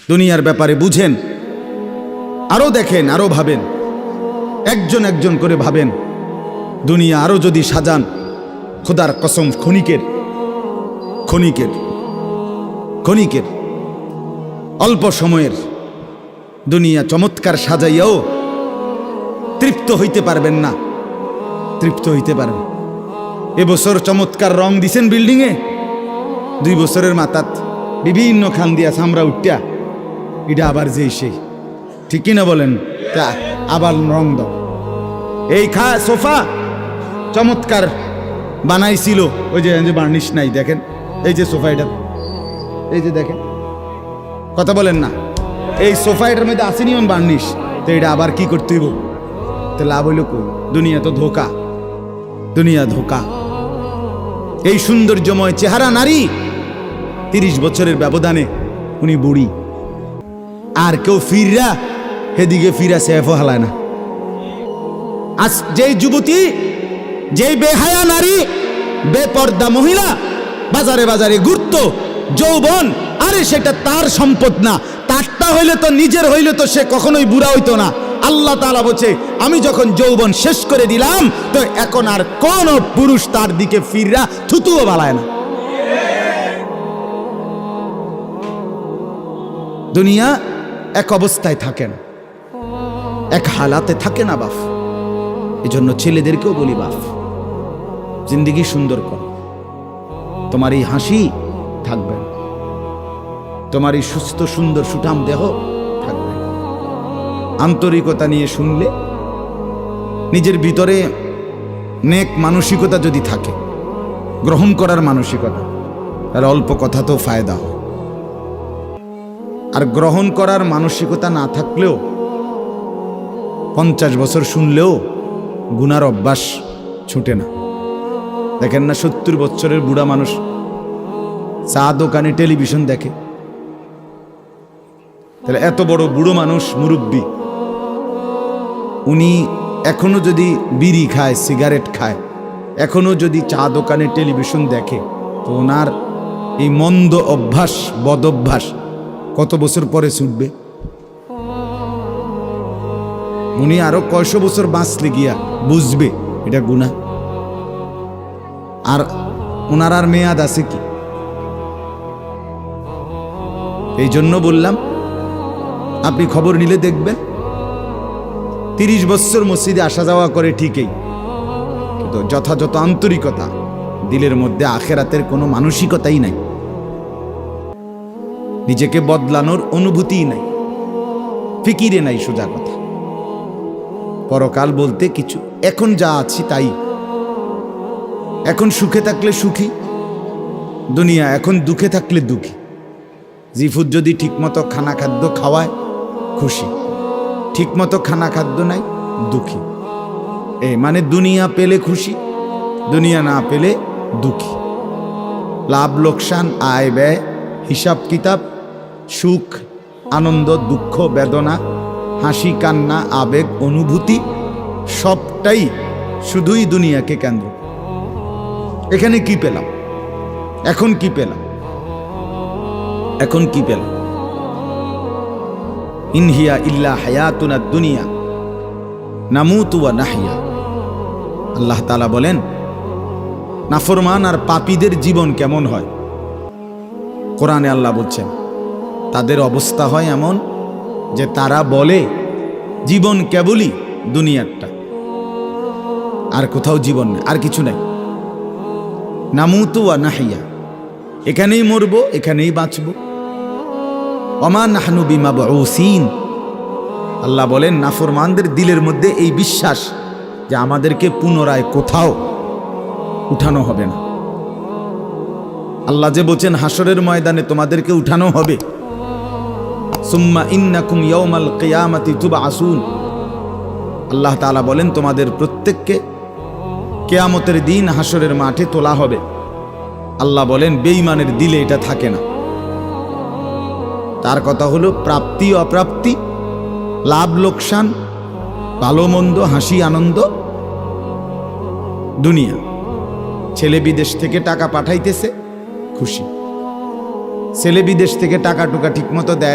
দুনিয়ার ব্যাপারে বুঝেন, আরো দেখেন, আরো ভাবেন, একজন একজন করে ভাবেন। দুনিয়া আরো যদি সাজান, খোদার কসম ক্ষণিকের ক্ষণিকের ক্ষণিকের অল্প সময়ের দুনিয়া চমৎকার সাজাইয়াও তৃপ্ত হইতে পারবেন না, তৃপ্ত হইতে পারবেন। এবছর চমৎকার রং দিছেন বিল্ডিংয়ে, 2 বছরের মাথাত বিভিন্ন খান দিয়া চামড়া উঠিয়া এটা আবার যেই সেই, ঠিক কিনা বলেন? তা আবার রং দাও। এই সোফা চমৎকার বানাইছিল, ওই যে বার্নিশ নাই, দেখেন এই যে সোফা, এটা এই যে দেখেন, কথা বলেন না, এই সোফা এটার মধ্যে আসেনি অন বার্নিশ, তো এটা আবার কি করতে হইব? তো লাভ হইল কই? দুনিয়া তো ধোকা, দুনিয়া ধোকা। এই সৌন্দর্যময় চেহারা নারী 30 বছরের ব্যবধানে উনি বুড়ি, আর কেউ ফিররা হেদিকে ফিরা সেফও হালায় না। আজ যেই যুবতী, যেই বেহায়া নারী, বেপর্দা মহিলা বাজারে বাজারে ঘুরতো, যৌবন, আরে সেটা তার সম্পদ না, তারটা হইলে তো নিজের হইলে তো সে কখনোই বুড়া হইতো না। আল্লাহ তাআলা বলছে, আমি যখন যৌবন শেষ করে দিলাম, তো এখন আর কোন পুরুষ তার দিকে ফিররা থুতুও বালায় না। দুনিয়া এক অবস্থায় থাকে না, এক হালাতে থাকে না বাপ। এই জন্য ছেলেদেরকেও বলি, বাপ জিন্দেগি সুন্দর কর। তোমার এই হাসি থাকবে, তোমার এই সুস্থ সুন্দর সুঠাম দেহ থাকবে। আন্তরিকতা নিয়ে শুনলে, নিজের ভিতরে নেক মানসিকতা যদি থাকে, গ্রহণ করার মানসিকতা, তাহলে অল্প কথা তো ফায়দা হয়। আর গ্রহণ করার মানসিকতা না থাকলেও 50 বছর শুনলেও গুনার অভ্যাস ছুটে না। দেখেন না, 70 বছরের বুড়া মানুষ চা দোকানে টেলিভিশন দেখে, তাহলে এত বড় বুড়ো মানুষ, মুরব্বী, উনি এখনো যদি বিড়ি খায়, সিগারেট খায়, এখনো যদি চা দোকানে টেলিভিশন দেখে, তো ওনার এই মন্দ অভ্যাস, বদ অভ্যাস কত বছর পরে ছুটবে? উনি আরো কয়শো বছর বাঁচলে গিয়া বুঝবে এটা গুনাহ। আর ওনার আর মেয়াদ আছে কি? এই জন্য বললাম, আপনি খবর নিলে দেখবেন 30 বছর মসজিদে আসা যাওয়া করে ঠিকই, কিন্তু যথাযথ আন্তরিকতা, দিলের মধ্যে আখেরাতের কোনো মানসিকতাই নাই, নিজেকে বদলানোর অনুভূতিই নাই, ফিকিরে নাই। সোজা কথা, পরকাল বলতে কিছু, এখন যা আছি তাই। এখন সুখে থাকলে সুখী দুনিয়া, এখন দুঃখে থাকলে দুঃখী। জিফুত যদি ঠিকমতো খানা খাদ্য খাওয়ায় খুশি, ঠিকমতো খানা খাদ্য নাই দুঃখী। মানে দুনিয়া পেলে খুশি, দুনিয়া না পেলে দুঃখী। লাভ লোকসান, আয় ব্যয়, হিসাব কিতাব, সুখ আনন্দ, দুঃখ বেদনা, হাসি কান্না, আবেগ অনুভূতি, সবটাই শুধুই দুনিয়াকে কেন্দ্র। এখানে কি পেলাম? এখন কি পেলাম? এখন কি পেলাম? ইনহিয়া ইল্লা হায়াতুনা দুনিয়া নামুতু ওয়া নাহইয়া। আল্লাহ তাআলা বলেন, নাফরমান আর পাপীদের জীবন কেমন হয়? কোরআনে আল্লাহ বলছেন, তাদের অবস্থা হয় এমন যে তারা বলে জীবন কেবলই দুনিয়ারটা, আর কোথাও জীবন নেই, আর কিছু নাই। নামুতু ওয়া নাহইয়া, এখানেই মরব, এখানেই বাঁচব। ওমা নাহনু বিমাবউসিন। আল্লাহ বলেন, নাফরমানদের দিলের মধ্যে এই বিশ্বাস যে আমাদেরকে পুনরায় কোথাও উঠানো হবে না। আল্লাহ যে বলছেন হাসরের ময়দানে তোমাদেরকে উঠানো হবে, সুম্মা ইন্নাকুম ইয়াউমাল কিয়ামাতি তুবআসুন। আল্লাহ তাআলা বলেন, তোমাদের প্রত্যেককে কিয়ামতের দিন হাসরের মাঠে তোলা হবে। আল্লাহ বলেন, বেঈমানের দিলে এটা থাকে না। তার কথা হলো, প্রাপ্তি অপ্রাপ্তি, লাভ লোকসান, ভালো মন্দ, হাসি আনন্দ, দুনিয়া। ছেলে বিদেশ থেকে টাকা পাঠাইতেছে, খুশি। ছেলে বিদেশ থেকে টাকা টুকা ঠিক মতো দেয়